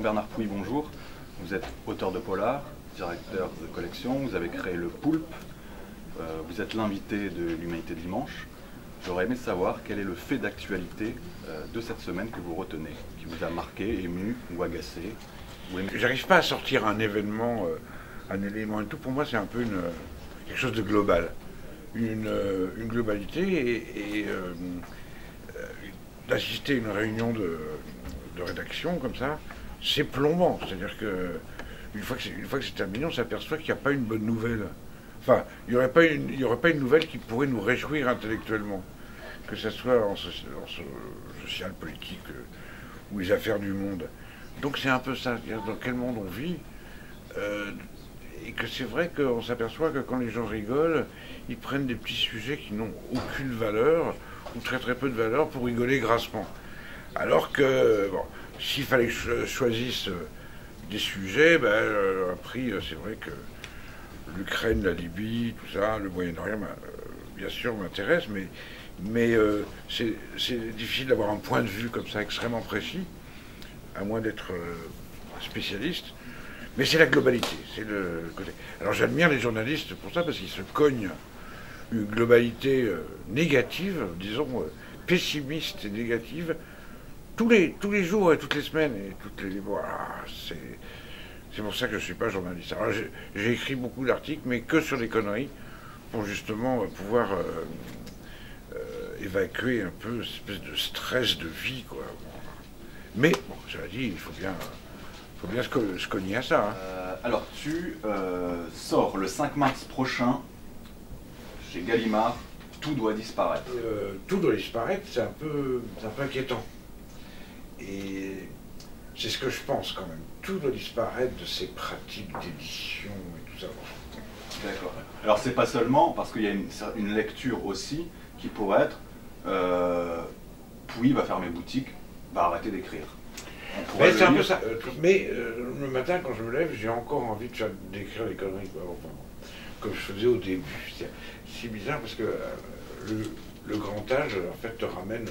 Jean-Bernard Pouy, bonjour. Vous êtes auteur de polar, directeur de collection, vous avez créé le Poulpe, vous êtes l'invité de l'Humanité de Dimanche. J'aurais aimé savoir quel est le fait d'actualité de cette semaine que vous retenez, qui vous a marqué, ému ou agacé. J'arrive pas à sortir un événement, un élément et tout. Pour moi, c'est un peu quelque chose de global. Une globalité et d'assister à une réunion de rédaction comme ça, c'est plombant. C'est-à-dire que une fois que c'est terminé, on s'aperçoit qu'il n'y a pas une bonne nouvelle. Enfin, il n'y aurait pas une nouvelle qui pourrait nous réjouir intellectuellement, que ce soit en social, politique ou les affaires du monde. Donc c'est un peu ça, dans quel monde on vit, et que c'est vrai qu'on s'aperçoit que quand les gens rigolent, ils prennent des petits sujets qui n'ont aucune valeur, ou très très peu de valeur, pour rigoler grassement. Alors que, bon, s'il fallait que je choisisse des sujets, a pris, c'est vrai que l'Ukraine, la Libye, tout ça, le Moyen-Orient, bien sûr, m'intéresse, mais c'est difficile d'avoir un point de vue comme ça extrêmement précis, à moins d'être spécialiste. Mais c'est la globalité, c'est le côté. Alors j'admire les journalistes pour ça, parce qu'ils se cognent une globalité négative, disons pessimiste et négative, tous les jours et toutes les semaines et toutes les. Voilà, c'est pour ça que je ne suis pas journaliste. Alors j'ai écrit beaucoup d'articles, mais que sur les conneries, pour justement pouvoir évacuer un peu cette espèce de stress de vie, quoi. Mais, bon, cela dit, il faut bien se cogner à ça. Hein. Alors, tu sors le 5 mars prochain, chez Gallimard, Tout doit disparaître. Tout doit disparaître, c'est un peu inquiétant. Et c'est ce que je pense quand même. Tout doit disparaître de ces pratiques d'édition et tout ça. D'accord. Alors, c'est pas seulement, parce qu'il y a une lecture aussi qui pourrait être Pouy va fermer boutique, va arrêter d'écrire. Mais c'est un peu ça. Mais le matin, quand je me lève, j'ai encore envie d'écrire des conneries, quoi. Enfin, comme je faisais au début. C'est bizarre parce que le grand âge, en fait, te ramène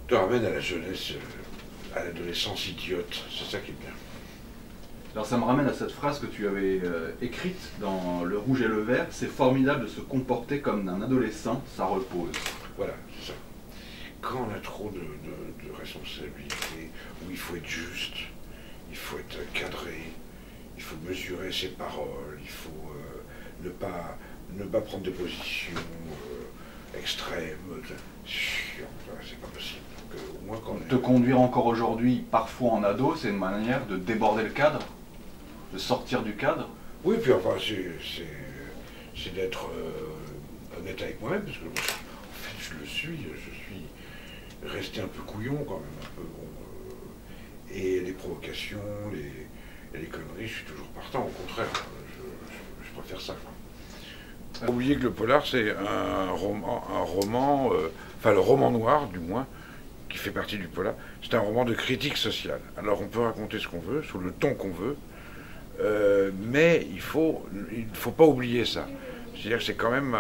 à la jeunesse, à l'adolescence idiote. C'est ça qui est bien. Alors ça me ramène à cette phrase que tu avais écrite dans Le Rouge et le Vert. C'est formidable de se comporter comme un adolescent, ça repose. Voilà, c'est ça. Quand on a trop de responsabilités, où il faut être juste, il faut être cadré, il faut mesurer ses paroles, il faut ne pas prendre de positions extrêmes, c'est pas possible. Donc, au moins quand te conduire encore aujourd'hui, parfois en ado, c'est une manière de déborder le cadre, de sortir du cadre. Oui, puis enfin, c'est d'être honnête avec moi-même, parce que en fait, je suis resté un peu couillon quand même, un peu bon, et les provocations, les conneries, je suis toujours partant, au contraire, je préfère ça. Faut oublier que le polar, c'est un roman, enfin le roman noir du moins, qui fait partie du polar, c'est un roman de critique sociale. Alors on peut raconter ce qu'on veut, sous le ton qu'on veut, mais il ne faut pas oublier ça. C'est-à-dire que c'est quand même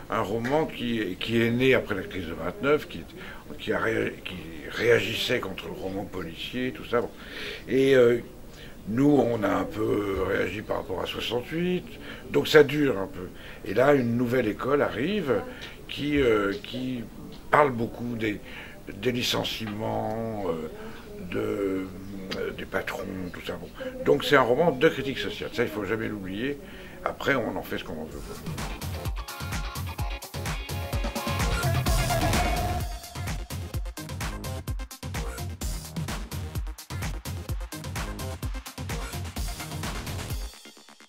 un roman qui est né après la crise de 29, qui réagissait contre le roman policier, tout ça. Bon. Et nous, on a un peu réagi par rapport à 68, donc ça dure un peu. Et là, une nouvelle école arrive qui parle beaucoup des licenciements, des patrons, tout ça. Bon. Donc c'est un roman de critique sociale, ça il ne faut jamais l'oublier. Après, on en fait ce qu'on en veut.